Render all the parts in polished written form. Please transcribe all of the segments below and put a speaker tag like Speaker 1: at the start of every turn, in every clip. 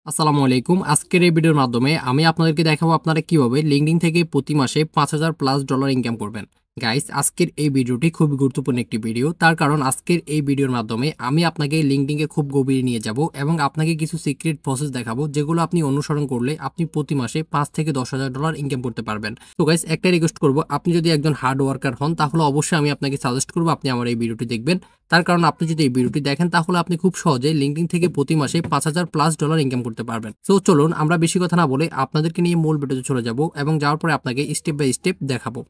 Speaker 1: আসসালামু আলাইকুম। আজকের এই ভিডিওর মাধ্যমে আমি আপনাদেরকে দেখাবো আপনারা কিভাবে লিঙ্কডইন থেকে প্রতি মাসে $৫,০০০+ ইনকাম করবেন। গাইস, আজকের এই ভিডিওটি খুবই গুরুত্বপূর্ণ একটি ভিডিও। তার কারণ আজকের এই ভিডিওর মাধ্যমে আমি আপনাকে লিঙ্কডইনে খুব গভীরে নিয়ে যাব এবং আপনাকে কিছু সিক্রেট প্রসেস দেখাবো যেগুলো আপনি অনুসরণ করলে আপনি প্রতি মাসে $৫,০০০ থেকে $১০,০০০ ইনকাম করতে পারবেন। তো গাইস, একটা রিকোয়েস্ট করব, আপনি যদি একজন হার্ড ওয়ার্কার হন তাহলে অবশ্যই আমি আপনাকে সাজেস্ট করব আপনি আমার এই ভিডিওটি দেখবেন। তার কারণ আপনি যদি এই ভিডিওটি দেখেন তাহলে আপনি খুব সহজে লিঙ্কডইন থেকে প্রতি মাসে $৫,০০০+ ইনকাম করতে পারবেন। তো চলুন আমরা বেশি কথা না বলে আপনাদেরকে নিয়ে মূল ভিডিওতে চলে যাব এবং যাওয়ার পরে আপনাকে স্টেপ বাই স্টেপ দেখাবো।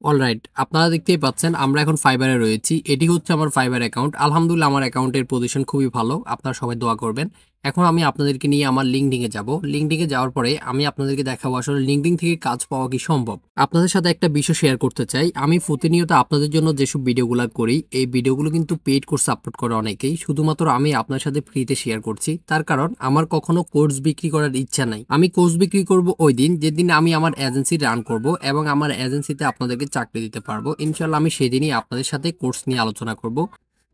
Speaker 1: অলরাইট, আপনারা দেখতেই পাচ্ছেন আমরা এখন ফাইবারে রয়েছি। এটি হচ্ছে আমার ফাইবার অ্যাকাউন্ট। আলহামদুলিল্লাহ আমার অ্যাকাউন্টের পজিশন খুবই ভালো। আপনারা সবাই দোয়া করবেন। এখন আমি আপনাদেরকে নিয়ে আমার লিঙ্কডইনে যাব। লিঙ্কডইনে যাওয়ার পরে আমি আপনাদেরকে দেখাবো আসলে লিঙ্কডইন থেকে কাজ পাওয়া কি সম্ভব। আপনাদের সাথে একটা বিষয় শেয়ার করতে চাই। আমি প্রতিনিয়ত আপনাদের জন্য যেসব ভিডিওগুলো করি এই ভিডিওগুলো কিন্তু পেইড কোর্স আপলোড করে অনেকেই, শুধুমাত্র আমি আপনার সাথে ফ্রিতে শেয়ার করছি। তার কারণ আমার কখনো কোর্স বিক্রি করার ইচ্ছা নাই। আমি কোর্স বিক্রি করব ওই দিন যেদিন আমি আমার এজেন্সি রান করব এবং আমার এজেন্সিতে আপনাদেরকে চাকরি দিতে পারবো। ইনশাল্লাহ আমি সেদিনই আপনাদের সাথে কোর্স নিয়ে আলোচনা করব।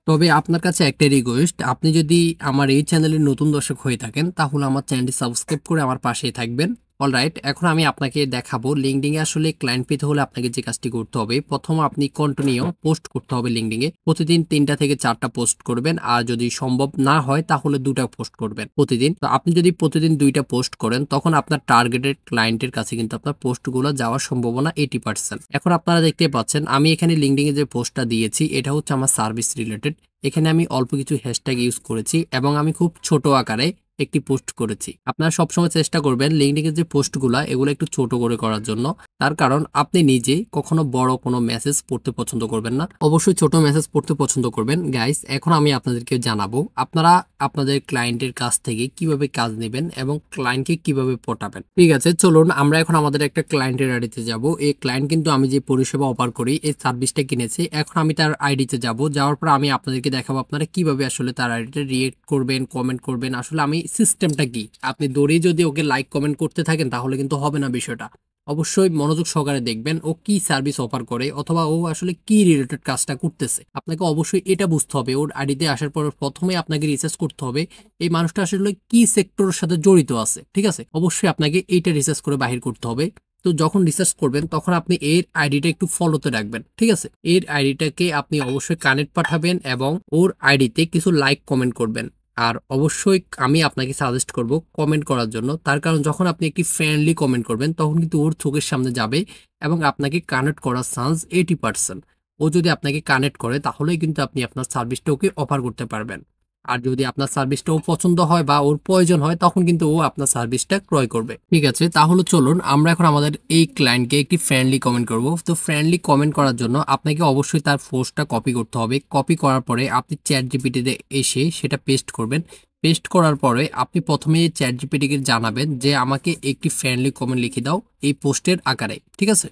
Speaker 1: তবে আপনার কাছে একটা রিকোয়েস্ট, আপনি যদি আমার এই চ্যানেলের নতুন দর্শক হয়ে থাকেন তাহলে আমার চ্যানেলটি সাবস্ক্রাইব করে আমার পাশেই থাকবেন। অলরাইট, এখন আমি আপনাকে দেখাবো লিঙ্কডইনে আসলে ক্লায়েন্ট পেতে হলে আপনাকে যে কাজটি করতে হবে। প্রথম আপনি কন্টিনিউ পোস্ট করতে হবে লিঙ্কডইনে। প্রতিদিন 3টা থেকে 4টা পোস্ট করবেন, আর যদি সম্ভব না হয় তাহলে 2টা পোস্ট করবেন প্রতিদিন। তো আপনি যদি প্রতিদিন 2টা পোস্ট করেন তখন আপনার টার্গেটেড ক্লায়েন্টের কাছে কিন্তু আপনার পোস্টগুলো যাওয়ার সম্ভাবনা 80%। এখন আপনারা দেখতে পাচ্ছেন আমি এখানে লিঙ্কডইনে যে পোস্টটা দিয়েছি এটা হচ্ছে আমার সার্ভিস রিলেটেড। এখানে আমি অল্প কিছু হ্যাশট্যাগ ইউজ করেছি এবং আমি খুব ছোট আকারে একটি পোস্ট করেছি। আপনারা সবসময় চেষ্টা করবেন লিঙ্কডইনের যে পোস্টগুলা এগুলো একটু ছোট করে করার জন্য। তার কারণ আপনি নিজে কখনো বড় কোনো মেসেজ পড়তে পছন্দ করবেন না, অবশ্যই ছোট মেসেজ পড়তে পছন্দ করবেন। গাইস, এখন আমি আপনাদেরকে জানাবো আপনারা আপনাদের ক্লায়েন্টের কাছ থেকে কিভাবে কাজ নেবেন এবং ক্লায়েন্টকে কিভাবে পটাবেন। ঠিক আছে, চলুন আমরা এখন আমাদের একটা ক্লায়েন্টের আইডিতে যাব। এই ক্লায়েন্ট কিন্তু আমি যে পরিষেবা অফার করি এই সার্ভিসটা কিনেছি। এখন আমি তার আইডিতে যাব। যাওয়ার পর আমি আপনাদেরকে দেখাবো আপনারা কিভাবে আসলে তার আইডিতে রিয়েক্ট করবেন, কমেন্ট করবেন। আসলে আমি সিস্টেমটা কি, আপনি দৌড়েই যদি ওকে লাইক কমেন্ট করতে থাকেন তাহলে কিন্তু হবে না বিষয়টা। অবশ্যই মনোযোগ সহকারে দেখবেন ও কি সার্ভিস অফার করে অথবা ও আসলে কি রিলেটেড কাজটা করতেছে। আপনাকে অবশ্যই এটা বুঝতে হবে। ওর আইডিতে আসার পর প্রথমে আপনাকে রিসার্চ করতে হবে এই মানুষটা আসলে কি সেক্টরের সাথে জড়িত আছে। ঠিক আছে, অবশ্যই আপনাকে এইটা রিসার্চ করে বাহির করতে হবে। তো যখন রিসার্চ করবেন তখন আপনি এর আইডিটা একটু ফলোতে রাখবেন। ঠিক আছে, এর আইডিটাকে আপনি অবশ্যই কানেক্ট পাঠাবেন এবং ওর আইডিতে কিছু লাইক কমেন্ট করবেন। আর অবশ্যই আমি আপনাকে সাজেস্ট করব কমেন্ট করার জন্য। তার কারণ যখন আপনি একটি ফ্রেন্ডলি কমেন্ট করবেন তখন কিন্তু ওর চোখের সামনে যাবে এবং আপনাকে কানেক্ট করার চান্স 80%। ও যদি আপনাকে কানেক্ট করে তাহলেই কিন্তু আপনি আপনার সার্ভিসটা ওকে অফার করতে পারবেন। আর যদি আপনার সার্ভিসটা ও পছন্দ হয় বা ওর প্রয়োজন হয় তখন কিন্তু ও আপনার সার্ভিসটা ক্রয় করবে। ঠিক আছে, তাহলে চলুন আমরা এখন আমাদের এই ক্লায়েন্টকে একটি ফ্রেন্ডলি কমেন্ট করব। তো ফ্রেন্ডলি কমেন্ট করার জন্য আপনাকে অবশ্যই তার পোস্টটা কপি করতে হবে। কপি করার পরে আপনি চ্যাট জিপিটিতে এসে সেটা পেস্ট করবেন। পেস্ট করার পরে আপনি প্রথমে চ্যাট জিপিটিকে জানাবেন যে আমাকে একটি ফ্রেন্ডলি কমেন্ট লিখে দাও এই পোস্টের আকারে। ঠিক আছে,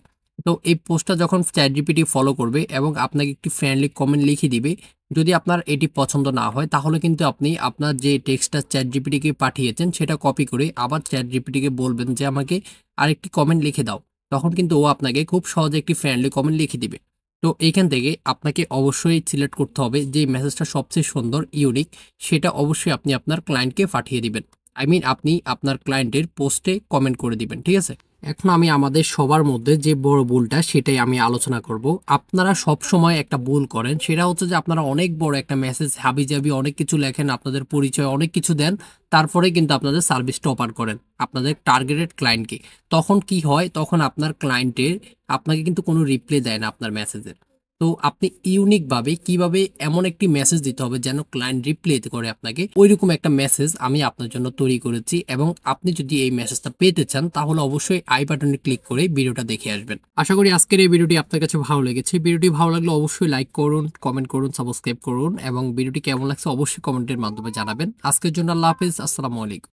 Speaker 1: তো এই পোস্টটা যখন চ্যাট জিপিটি ফলো করবে এবং আপনাকে একটি ফ্রেন্ডলি কমেন্ট লিখে দিবে, যদি আপনার এটি পছন্দ না হয় তাহলে কিন্তু আপনি আপনার যে টেক্সটটা চ্যাট জিপিটিকে পাঠিয়েছেন সেটা কপি করে আবার চ্যাট জিপিটিকে বলবেন যে আমাকে আরেকটি কমেন্ট লিখে দাও। তখন কিন্তু ও আপনাকে খুব সহজে একটি ফ্রেন্ডলি কমেন্ট লিখে দিবে। তো এইখান থেকে আপনাকে অবশ্যই সিলেক্ট করতে হবে যে মেসেজটা সবচেয়ে সুন্দর ইউনিক, সেটা অবশ্যই আপনি আপনার ক্লায়েন্টকে পাঠিয়ে দিবেন। আপনি আপনার ক্লায়েন্টের পোস্টে কমেন্ট করে দিবেন। ঠিক আছে, এখন আমি আমাদের সবার মধ্যে যে বড় ভুলটা সেটাই আমি আলোচনা করব। আপনারা সব সময় একটা ভুল করেন, সেটা হচ্ছে যে আপনারা অনেক বড় একটা মেসেজ হাবিজাবি অনেক কিছু লেখেন, আপনাদের পরিচয় অনেক কিছু দেন, তারপরে কিন্তু আপনাদের সার্ভিসটা অফার করেন আপনাদের টার্গেটেড ক্লায়েন্টকে। তখন কি হয়, তখন আপনার ক্লায়েন্টের আপনাকে কিন্তু কোনো রিপ্লাই দেয় না আপনার মেসেজের। তো আপনি ইউনিকভাবে কিভাবে এমন একটি মেসেজ দিতে হবে যেন ক্লায়েন্ট রিপ্লাই করে আপনাকে, ওইরকম একটা মেসেজ আমি আপনার জন্য তৈরি করেছি। এবং আপনি যদি এই মেসেজটা পেতে চান তাহলে অবশ্যই আই বাটনে ক্লিক করে ভিডিওটা দেখে আসবেন। আশা করি আজকের এই ভিডিওটি আপনার কাছে ভালো লেগেছে। ভিডিওটি ভালো লাগলে অবশ্যই লাইক করুন, কমেন্ট করুন, সাবস্ক্রাইব করুন এবং ভিডিওটি কেমন লাগছে অবশ্যই কমেন্টের মাধ্যমে জানাবেন। আজকের জন্য আল্লাহ হাফেজ, আসসালামু আলাইকুম।